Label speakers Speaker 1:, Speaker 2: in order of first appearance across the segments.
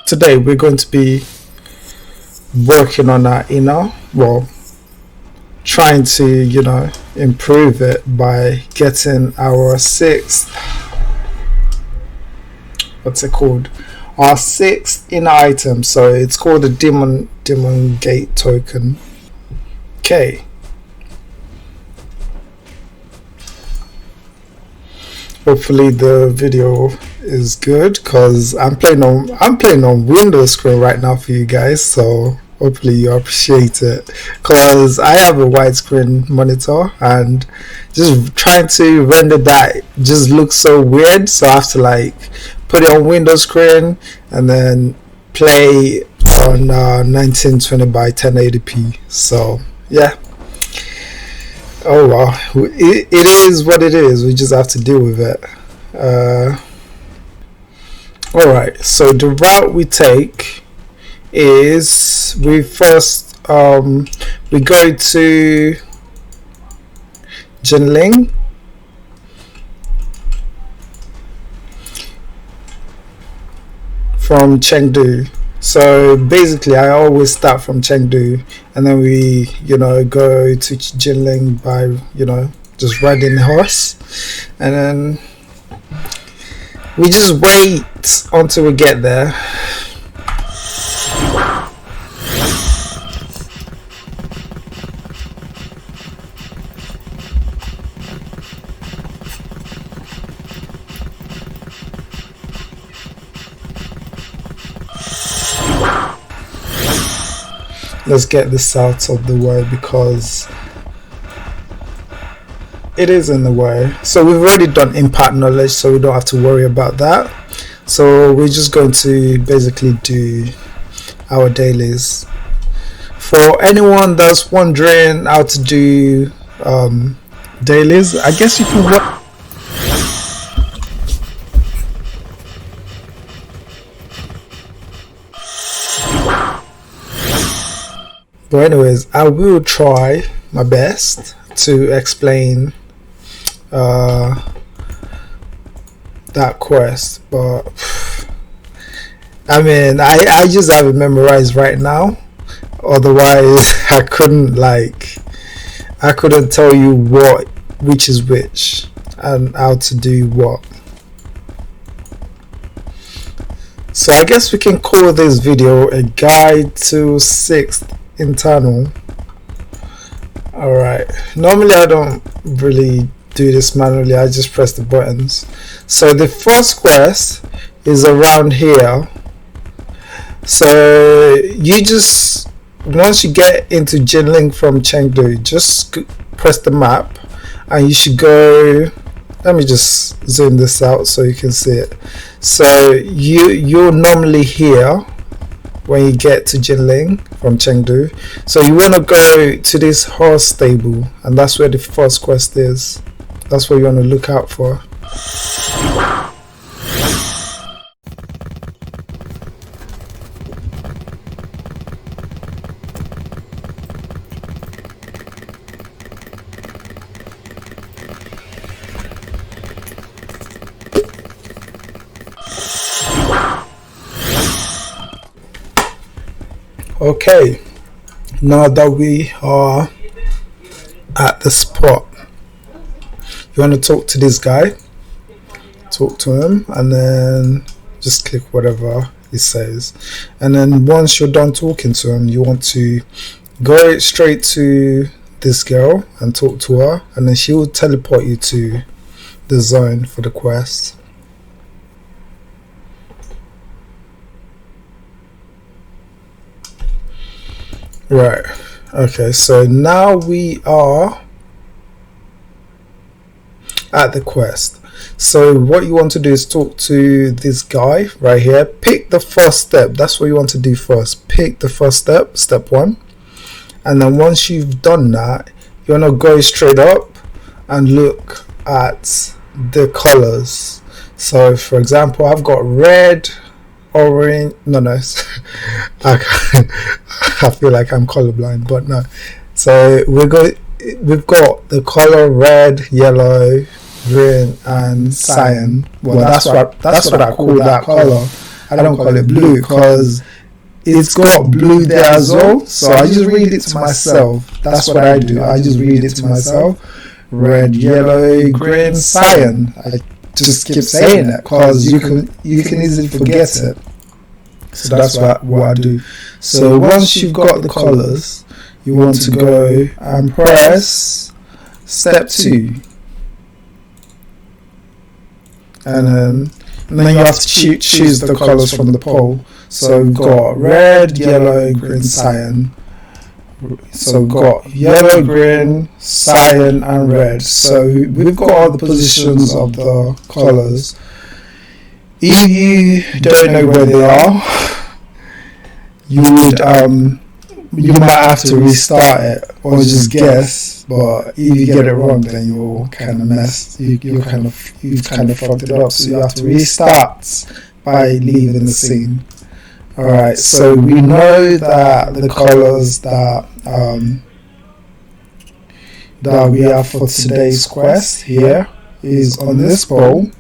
Speaker 1: Today we're going to be working on our inner, well, trying to, improve it by getting our what's it called? Our sixth inner item. So it's called the demon gate token. Okay. Hopefully the video is good because I'm playing on Windows screen right now for you guys, so hopefully you appreciate it, because I have a widescreen monitor and just trying to render that just looks so weird, so I have to put it on Windows screen and then play on 1920 by 1080p. So yeah. Oh well, it is what it is. We just have to deal with it. Alright, so the route we take is we first we go to Jinling, from Chengdu. So basically I always start from Chengdu and then we go to Jinling by just riding the horse, and then we just wait until we get there. Let's get this out of the way because it is in the way. So we've already done impact knowledge, so we don't have to worry about that. So we're just going to basically do our dailies. For anyone that's wondering how to do dailies, I guess you can work. But anyways, I will try my best to explain that quest, but I mean I just have it memorized right now, otherwise I couldn't tell you which is which and how to do what. So I guess we can call this video a guide to 6th internal. Alright, normally I don't really do this manually, I just press the buttons. So the first quest is around here. So you just, once you get into Jinling from Chengdu, just press the map and you should go. Let me just zoom this out so you can see it. So you're normally here when you get to Jinling from Chengdu. So you want to go to this horse stable, and that's where the first quest is. That's what you want to look out for. Okay, now that we are at the spot, you want to talk to this guy, talk to him, and then just click whatever he says. And then once you're done talking to him, you want to go straight to this girl and talk to her, and then she will teleport you to the zone for the quest. Right, okay, so now we are at the quest. So what you want to do is talk to this guy right here. Pick the first step. That's what you want to do first. Pick the first step, step 1. And then once you've done that, you want to go straight up and look at the colors. So for example, I've got red, orange, I feel like I'm colorblind, but no. So we've got the color red, yellow, green, and cyan. Well, that's what I call that color. I don't call it blue because it's got blue there as well. So I just read it to myself. That's what I do. I just read it to myself. Red, yellow, green, cyan. I just keep saying it because you can easily forget it. So that's what I do. So once you've got the colors, you want to go and press step 2. And then you have to choose the colors from the pole. So we've got red, yellow, green, cyan. So we've got yellow, green, cyan and red. So we've got all the positions of the colors. If you don't know where they are, you might have to restart it or just guess. But if you get it wrong, then you're kind of messed. You've kind of fucked it up. So you have to restart by leaving the scene. Alright, so we know that the colors that we have for today's quest here is on this pole,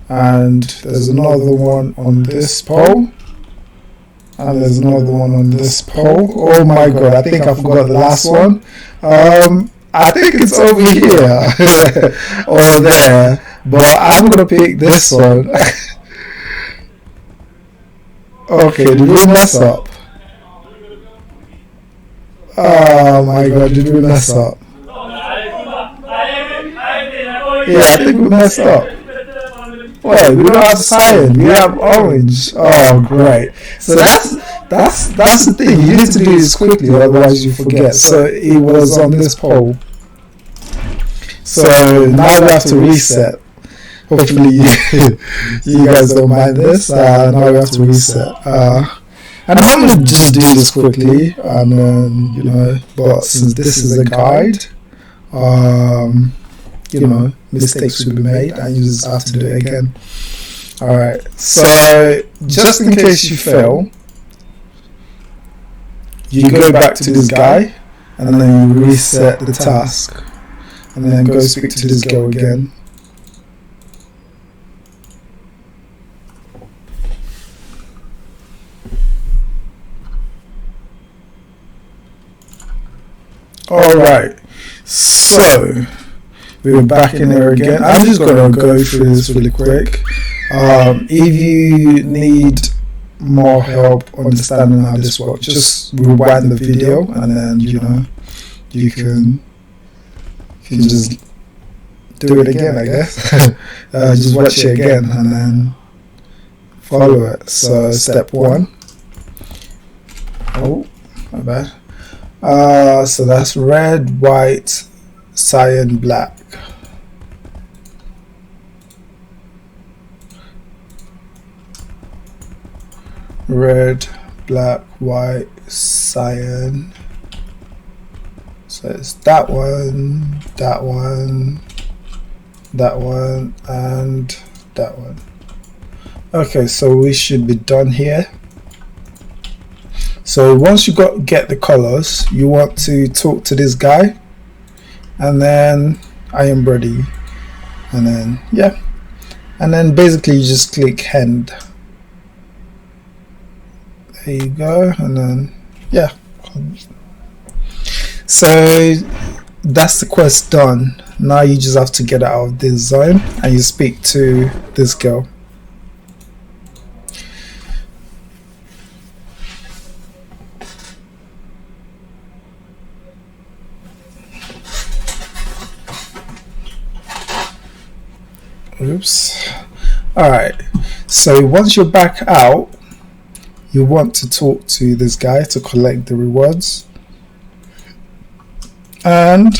Speaker 1: and there's another one on this pole, and there's another one on this pole. Oh my god, I think I forgot the last one. I think it's over here or there, but I'm gonna pick this one. Okay, did we mess up? Oh my god, did we mess up? Yeah, I think we messed up. Wait, we don't have cyan, we have orange. Oh great. So that's the thing, you need to do this quickly, otherwise you forget. So it was on this pole. So now we have to reset. Hopefully you guys don't mind this. Now we have to reset. And I'm going to just do this quickly, and but since this is a guide, mistakes will be made and you just have to do it again. Alright, so just in case you fail, you go back to this guy and then you reset the task and then go speak to this girl again. Alright, so we're back in there again. I'm just going to go through this really quick. If you need more help understanding how this works, just rewind the video and then you can just do it again, I guess. Just watch it again and then follow it. So step 1. Oh, my bad. So that's red, white, cyan, black. Red, black, white, cyan. So it's that one, that one, that one, and that one. Okay, so we should be done here. So once you get the colors, you want to talk to this guy, and then I am ready, and then yeah, and then basically you just click end. There you go, and then yeah. So that's the quest done. Now you just have to get out of this zone and you speak to this girl. Oops. Alright, so once you're back out, you want to talk to this guy to collect the rewards. And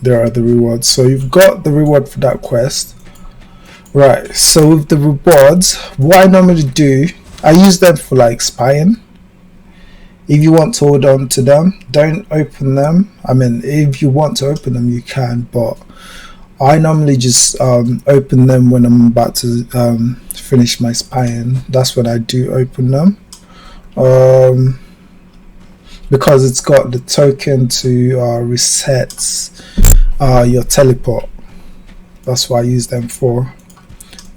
Speaker 1: there are the rewards. So you've got the reward for that quest. Right, so with the rewards, what I normally do, I use them for like spying. If you want to hold on to them, don't open them. I mean, if you want to open them, you can, but I normally just open them when I'm about to finish my spying. That's when I do open them, because it's got the token to reset your teleport. That's what I use them for.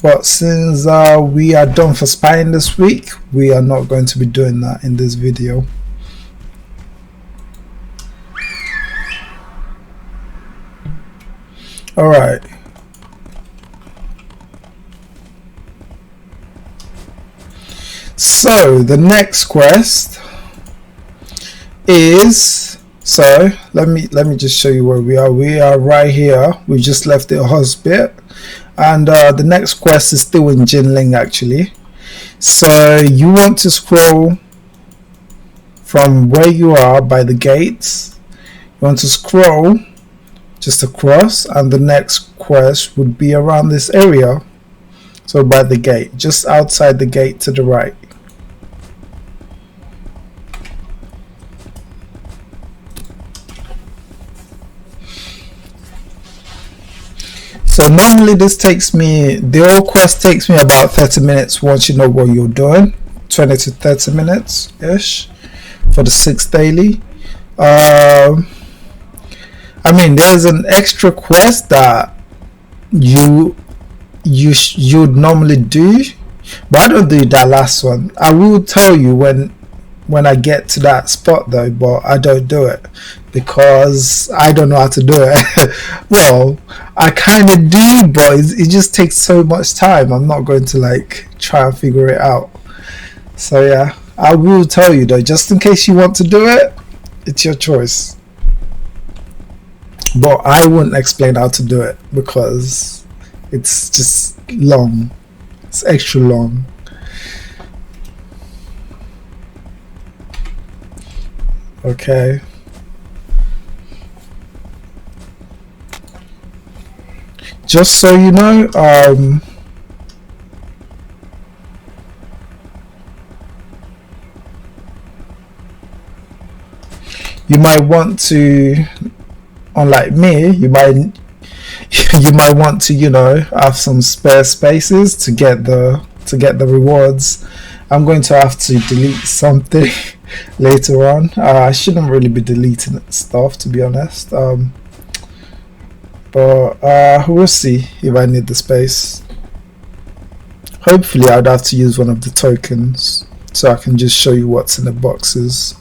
Speaker 1: But since we are done for spine this week, we are not going to be doing that in this video. Alright. So the next quest is, so let me just show you where we are. We are right here. We just left the hospital, and the next quest is still in Jinling actually. So you want to scroll from where you are by the gates. You want to scroll just across, and the next quest would be around this area. So by the gate, just outside the gate to the right. So normally this takes me, the whole quest takes me about 30 minutes once you know what you're doing. 20 to 30 minutes ish for the 6th daily. I mean, there's an extra quest that you'd normally do, but I don't do that last one. I will tell you when I get to that spot though, but I don't do it because I don't know how to do it. Well, I kind of do, but it just takes so much time. I'm not going to like try and figure it out. So yeah, I will tell you though, just in case you want to do it, it's your choice. But I wouldn't explain how to do it because it's just long. It's extra long. Okay. Just so you know, you might want to, unlike me, you might want to, you know, have some spare spaces to get the rewards. I'm going to have to delete something later on. I shouldn't really be deleting stuff, to be honest. But we'll see if I need the space. Hopefully I'd have to use one of the tokens so I can just show you what's in the boxes.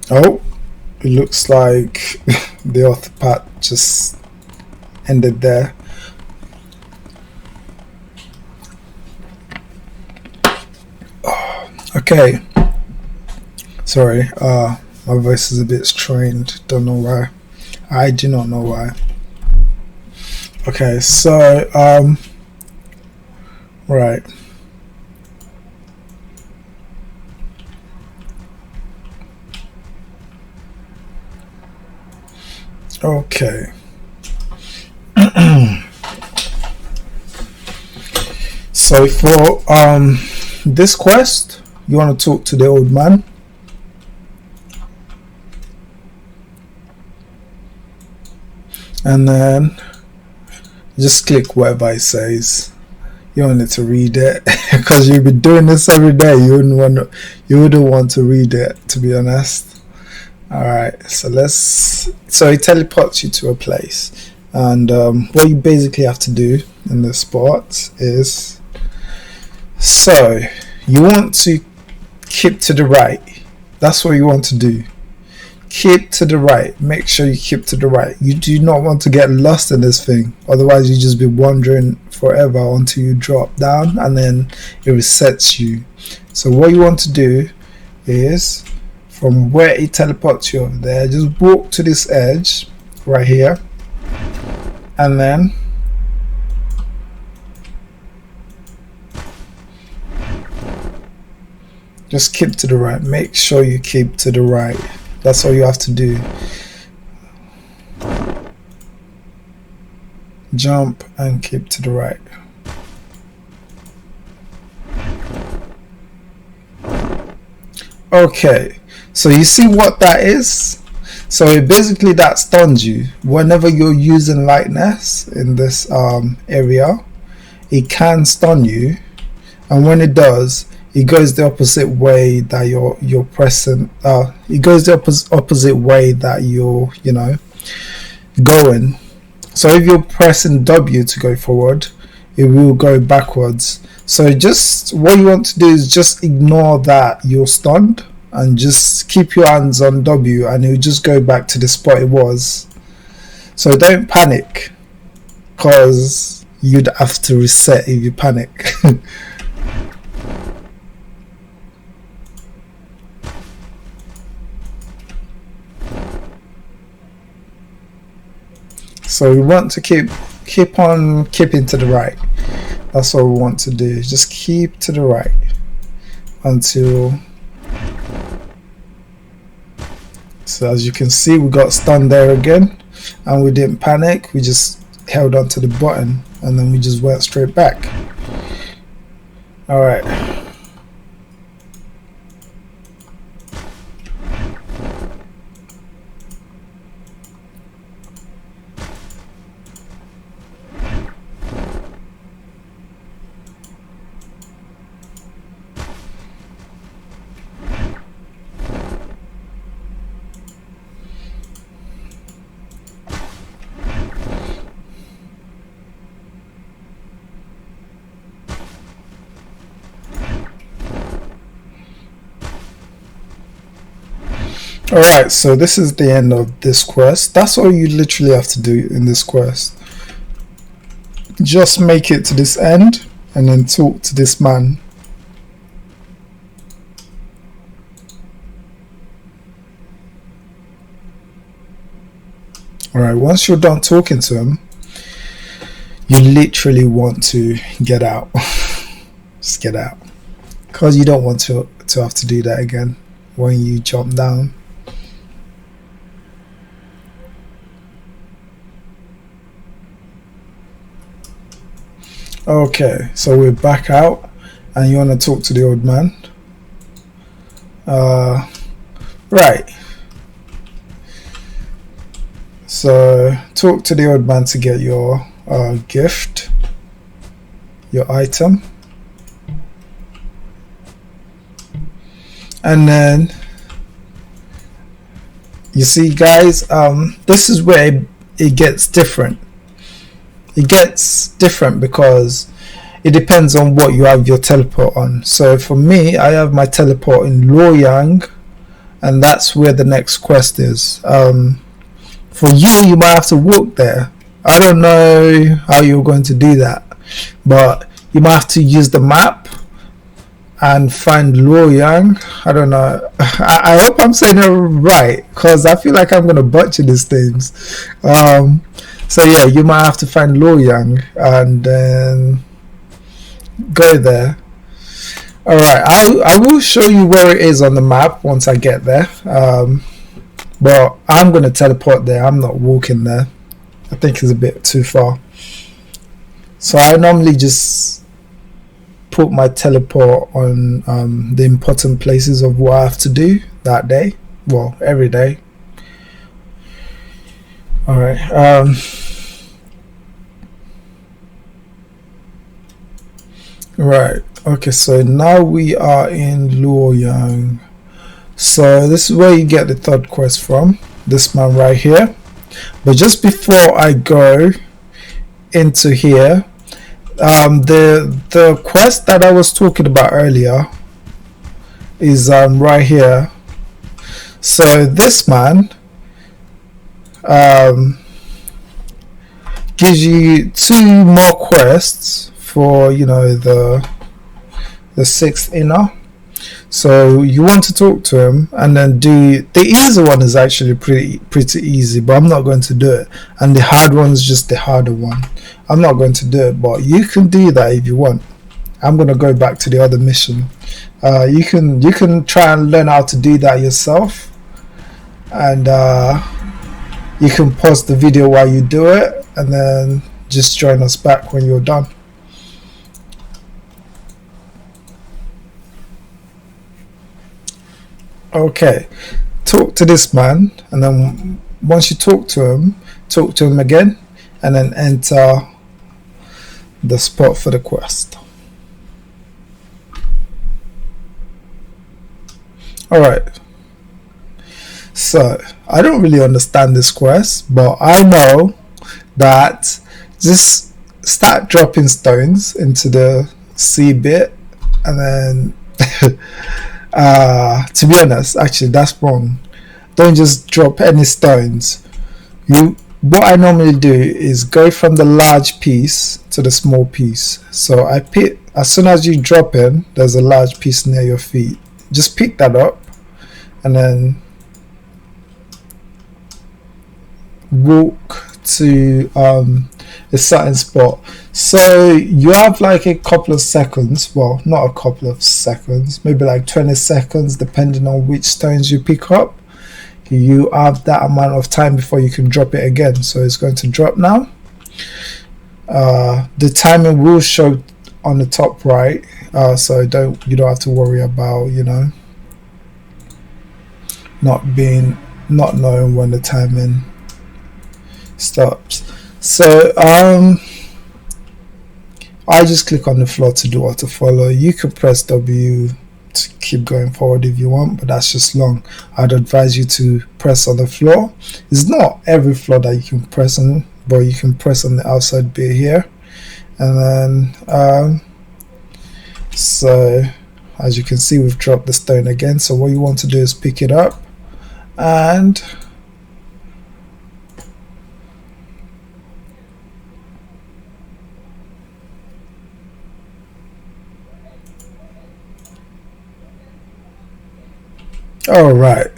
Speaker 1: Oh, it looks like the author part just ended there. Okay, sorry, my voice is a bit strained, don't know why. I do not know why. Okay, so right. Okay. So for this quest, you want to talk to the old man. And then just click whatever it says. You don't need to read it because you've been doing this every day. You wouldn't want to read it, to be honest. Alright, so it teleports you to a place, and what you basically have to do in this spot is, so you want to keep to the right. That's what you want to do. Keep to the right. Make sure you keep to the right. You do not want to get lost in this thing, otherwise you just be wandering forever until you drop down and then it resets you. So what you want to do is, from where it teleports you over there, just walk to this edge right here, and then just keep to the right. Make sure you keep to the right. That's all you have to do. Jump and keep to the right. Okay, so you see what that is? So basically that stuns you. Whenever you're using lightness in this area, it can stun you, and when it does, it goes the opposite way that you're pressing. It goes the opposite way that you're going. So if you're pressing W to go forward, it will go backwards. So just what you want to do is just ignore that you're stunned and just keep your hands on W, and it will just go back to the spot it was. So don't panic, because you'd have to reset if you panic. So we want to keep on keeping to the right. That's what we want to do. Just keep to the right until. So as you can see, we got stunned there again, and we didn't panic. We just held onto the button, and then we just went straight back. All right. Alright, so this is the end of this quest. That's all you literally have to do in this quest. Just make it to this end and then talk to this man. Alright, once you're done talking to him, you literally want to get out. Just get out. Because you don't want to have to do that again when you jump down. Okay, so we're back out, and you want to talk to the old man. Right. So talk to the old man to get your gift, your item, and then you see, guys, this is where it gets different. It gets different because it depends on what you have your teleport on. So for me, I have my teleport in Luoyang, and that's where the next quest is. For you might have to walk there. I don't know how you're going to do that, but you might have to use the map and find Luoyang. I don't know. I hope I'm saying it right, because I feel like I'm going to butcher these things. So yeah, you might have to find Luoyang and then go there. Alright, I will show you where it is on the map once I get there. But I'm going to teleport there. I'm not walking there. I think it's a bit too far. So I normally just put my teleport on the important places of what I have to do that day. Well, every day. Alright. Right. Okay, so now we are in Luoyang. So this is where you get the third quest from. This man right here. But just before I go into here, the quest that I was talking about earlier is right here. So this man gives you 2 more quests for, you know, the 6th inner. So you want to talk to him and then do the easy one. Is actually pretty easy, but I'm not going to do it, and the hard one is just the harder one. I'm not going to do it, but you can do that if you want. I'm going to go back to the other mission. You can try and learn how to do that yourself, and you can pause the video while you do it and then just join us back when you're done. Okay, talk to this man, and then once you talk to him again, and then enter the spot for the quest. Alright, so I don't really understand this quest, but I know that just start dropping stones into the C bit, and then to be honest, actually that's wrong. Don't just drop any stones. What I normally do is go from the large piece to the small piece. So I pick, as soon as you drop in, there's a large piece near your feet. Just pick that up and then walk to a certain spot. So you have like a couple of seconds, well, not a couple of seconds, maybe like 20 seconds depending on which stones you pick up. You have that amount of time before you can drop it again. So it's going to drop now. The timing will show on the top right, so you don't have to worry about, you know, not knowing when the timing stops. So I just click on the floor to do auto follow. You can press W to keep going forward if you want, but that's just long. I'd advise you to press on the floor. It's not every floor that you can press on, but you can press on the outside bit here, and then so as you can see, we've dropped the stone again. So what you want to do is pick it up and all right,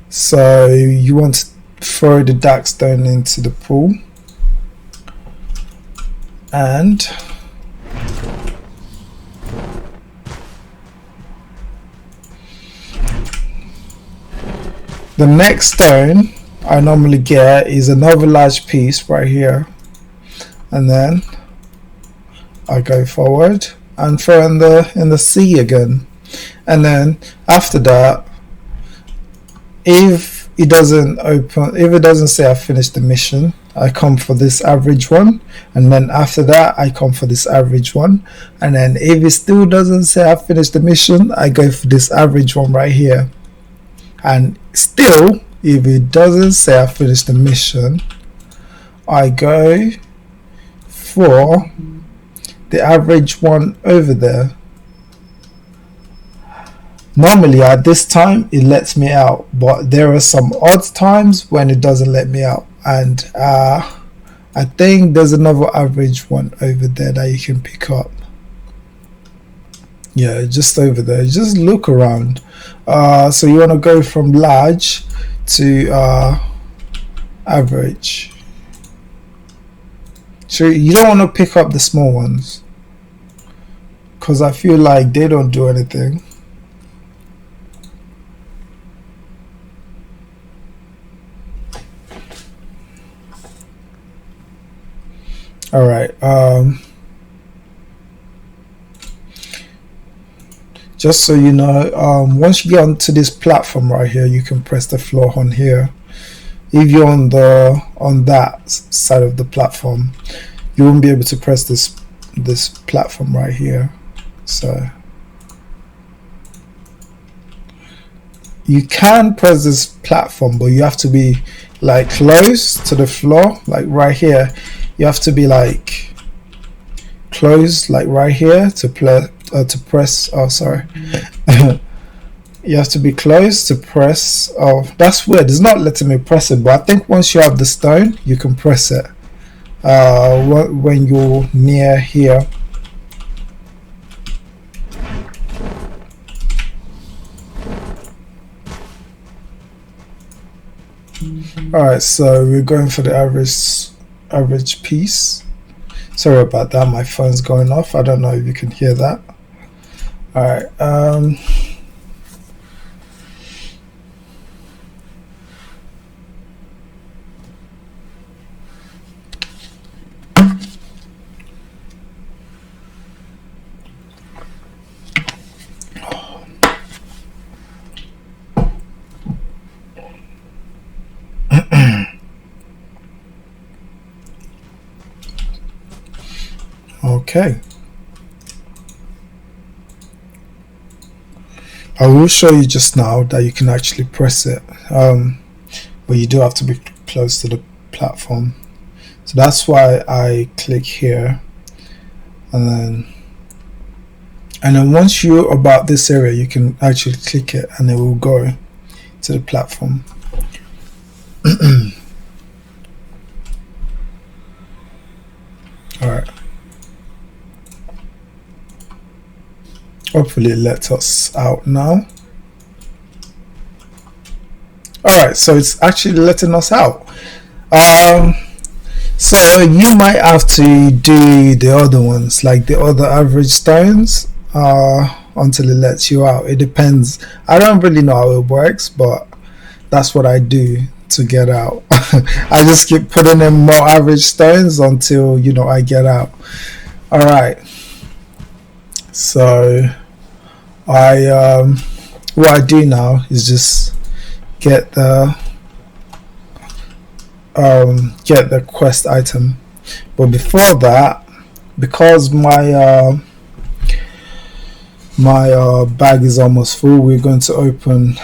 Speaker 1: so you want to throw the dark stone into the pool, and the next stone I normally get is another large piece right here, and then I go forward and throw in the sea again. And then after that, if it doesn't say I finished the mission, I come for this average one, and then after that I come for this average one, and then if it still doesn't say I finished the mission, I go for this average one right here. And still, if it doesn't say I finished the mission, I go for the average one over there. Normally at this time it lets me out, but there are some odd times when it doesn't let me out, and I think there's another average one over there that you can pick up. Yeah, just over there. Just look around. So you want to go from large to average. So you don't want to pick up the small ones, because I feel like they don't do anything. All right. Just so you know, once you get onto this platform right here, you can press the floor on here. If you're on that side of the platform, you won't be able to press this platform right here. So you can press this platform, but you have to be like close to the floor, like right here. You have to be like close, like right here, to press. Oh, sorry. You have to be close to press. Oh, that's weird. It's not letting me press it, but I think once you have the stone, you can press it. When you're near here. All right, so we're going for the average piece. Sorry about that, my phone's going off. I don't know if you can hear that. All right, Okay. I will show you just now that you can actually press it, but you do have to be close to the platform. So that's why I click here, and then once you're about this area, you can actually click it and it will go to the platform. Alright. Hopefully it lets us out now. Alright, so it's actually letting us out. So you might have to do the other ones, like the other average stones, until it lets you out. It depends. I don't really know how it works, but that's what I do to get out. I just keep putting in more average stones until, you know, I get out. Alright, so what I do now is just get the quest item, but before that, because my bag is almost full, we're going to open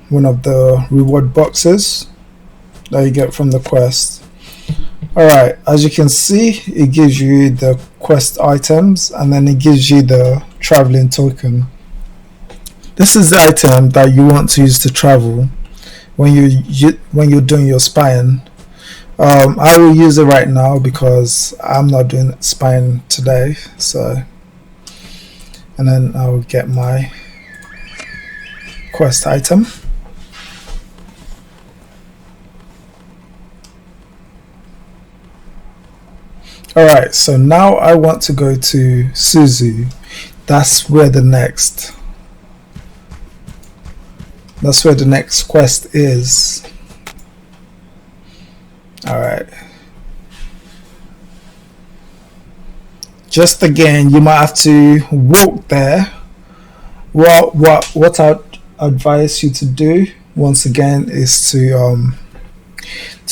Speaker 1: one of the reward boxes that you get from the quest. Alright, as you can see, it gives you the quest items and then it gives you the traveling token. This is the item that you want to use to travel when you're doing your spying. I will use it right now because I'm not doing spying today, so, and then I'll get my quest item. Alright, so now I want to go to Suzu. That's where the next quest is. Alright. Just again, you might have to walk there. What I'd advise you to do once again is to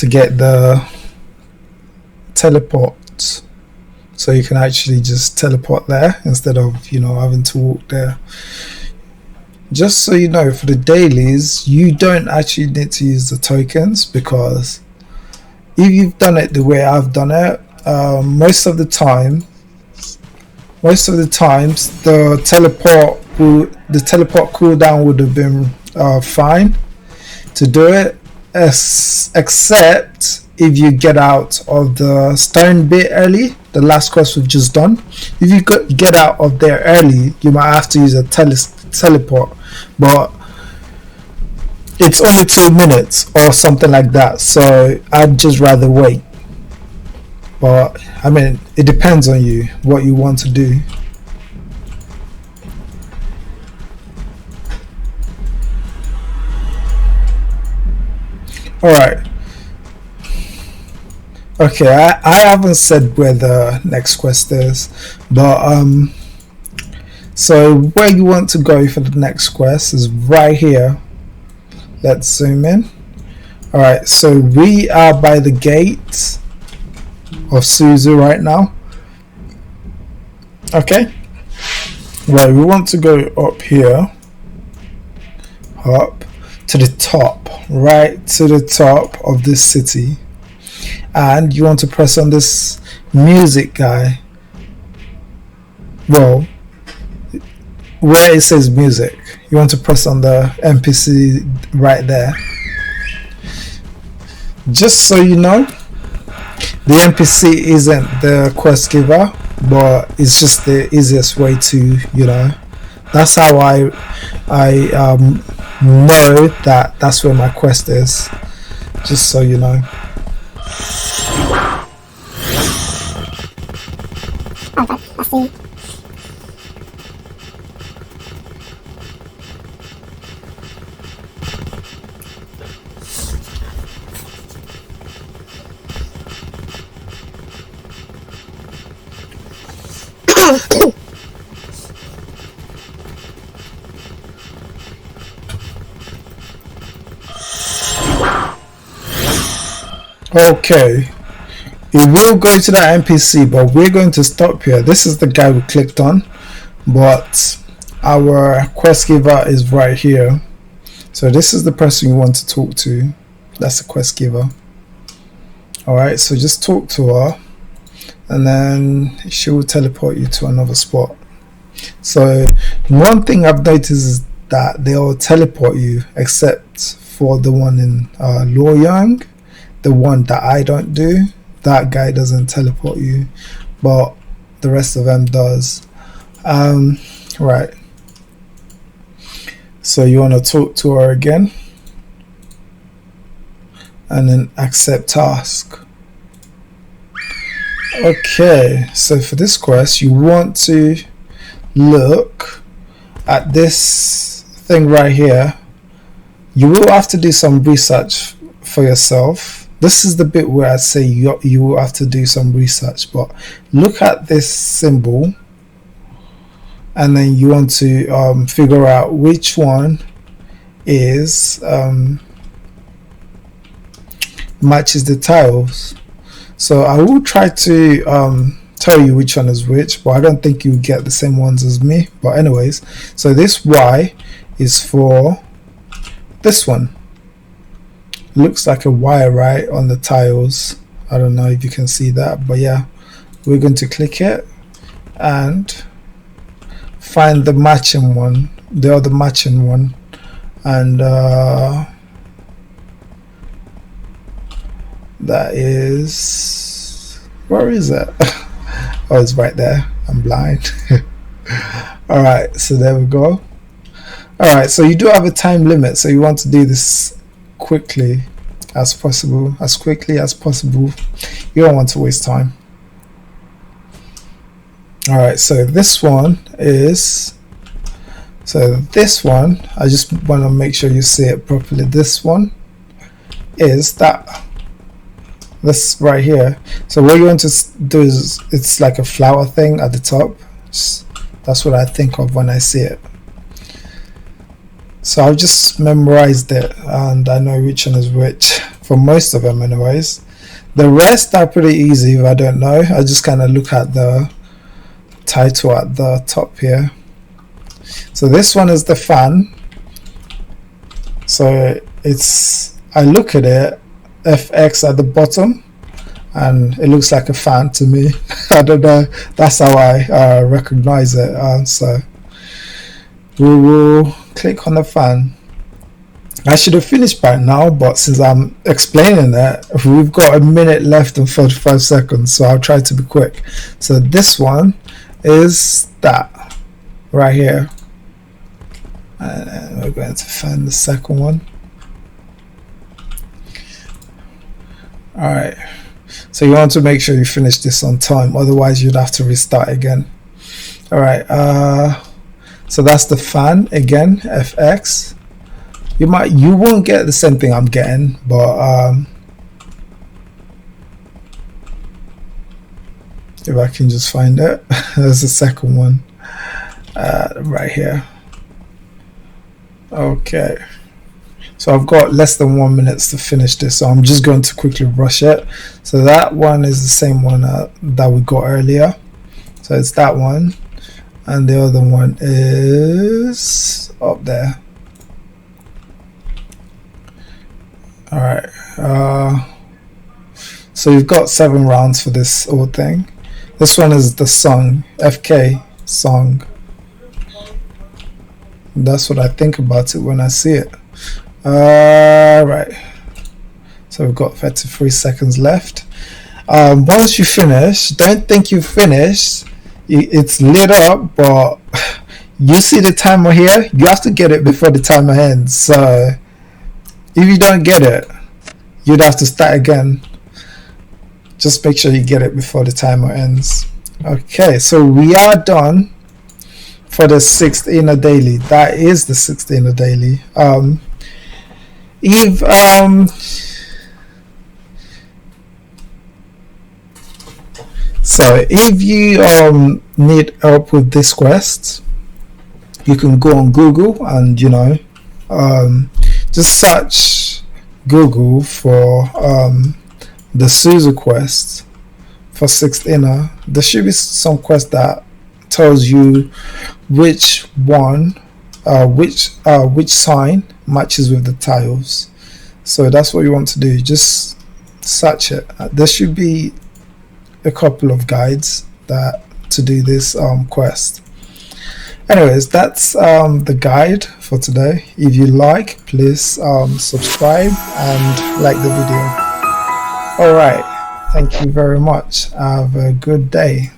Speaker 1: get the teleport, so you can actually just teleport there instead of, you know, having to walk there. Just so you know, for the dailies, you don't actually need to use the tokens, because if you've done it the way I've done it, most of the times the teleport cooldown would have been fine to do it, except if you get out of the stone bit early, the last quest we've just done. If you get out of there early, you might have to use a teleport, but it's only 2 minutes or something like that, so I'd just rather wait. But I mean, it depends on you what you want to do. Alright, okay, I haven't said where the next quest is, but so where you want to go for the next quest is right here. Let's zoom in. Alright, so we are by the gate of Suzu right now. Okay, right, we want to go up here, up to the top, right to the top of this city, and you want to press on this music guy. Well, where it says music, you want to press on the NPC right there. Just so you know, the NPC isn't the quest giver, but it's just the easiest way to, you know, that's how I know that that's where my quest is, just so you know.
Speaker 2: Okay, I see.
Speaker 1: Okay, we will go to that NPC, but we're going to stop here. This is the guy we clicked on, but our quest giver is right here. So this is the person you want to talk to. That's the quest giver. Alright, so just talk to her, and then she will teleport you to another spot. So one thing I've noticed is that they'll teleport you, except for the one in Luoyang, the one that I don't do. That guy doesn't teleport you, but the rest of them does. Right. So you want to talk to her again, and then accept task. Okay, so for this quest you want to look at this thing right here. You will have to do some research for yourself. This is the bit where I say you will have to do some research, but look at this symbol, and then you want to figure out which one is matches the tiles. So I will try to tell you which one is which, but I don't think you get the same ones as me. But anyways, so this Y is for this one. Looks like a Y right on the tiles. I don't know if you can see that, but yeah, we're going to click it and find the matching one, the other matching one, and that is, where is it? Oh, it's right there. I'm blind. All right, so there we go. All right, so you do have a time limit, so you want to do this quickly as possible, as quickly as possible. You don't want to waste time. All right, so this one is, I just want to make sure you see it properly. This one is this right here. So what you want to do is, it's like a flower thing at the top. That's what I think of when I see it. So I've just memorized it, and I know which one is which for most of them anyways. The rest are pretty easy if I don't know. I just kind of look at the title at the top here. So this one is the fan. So it's, I look at it, FX at the bottom, and it looks like a fan to me. I don't know, that's how I recognize it. So we will click on the fan. I should have finished by now, but since I'm explaining it, we've got a minute left and 45 seconds, so I'll try to be quick. So this one is that right here, and we're going to find the second one. Alright, so you want to make sure you finish this on time, otherwise you'd have to restart again. Alright, so that's the fan again, FX. You won't get the same thing I'm getting, but if I can just find it. There's the second one right here. Okay, so I've got less than 1 minute to finish this, so I'm just going to quickly rush it. So that one is the same one that we got earlier, so it's that one, and the other one is up there. All right, so you've got 7 rounds for this whole thing. This one is the song, FK song. That's what I think about it when I see it. Right, so we've got 33 seconds left. Once you finish, don't think you finished. It's lit up, but you see the timer here, you have to get it before the timer ends. So if you don't get it, you'd have to start again. Just make sure you get it before the timer ends. Okay, so we are done for the 6th inner daily. That is the 6th inner daily. So if you need help with this quest, you can go on Google and just search Google for the Suzu quest, for 6th inner, there should be some quest that tells you which one, which sign matches with the tiles. So that's what you want to do. Just search it. There should be a couple of guides that to do this quest. Anyways, that's the guide for today. If you like, please subscribe and like the video. Alright, thank you very much. Have a good day.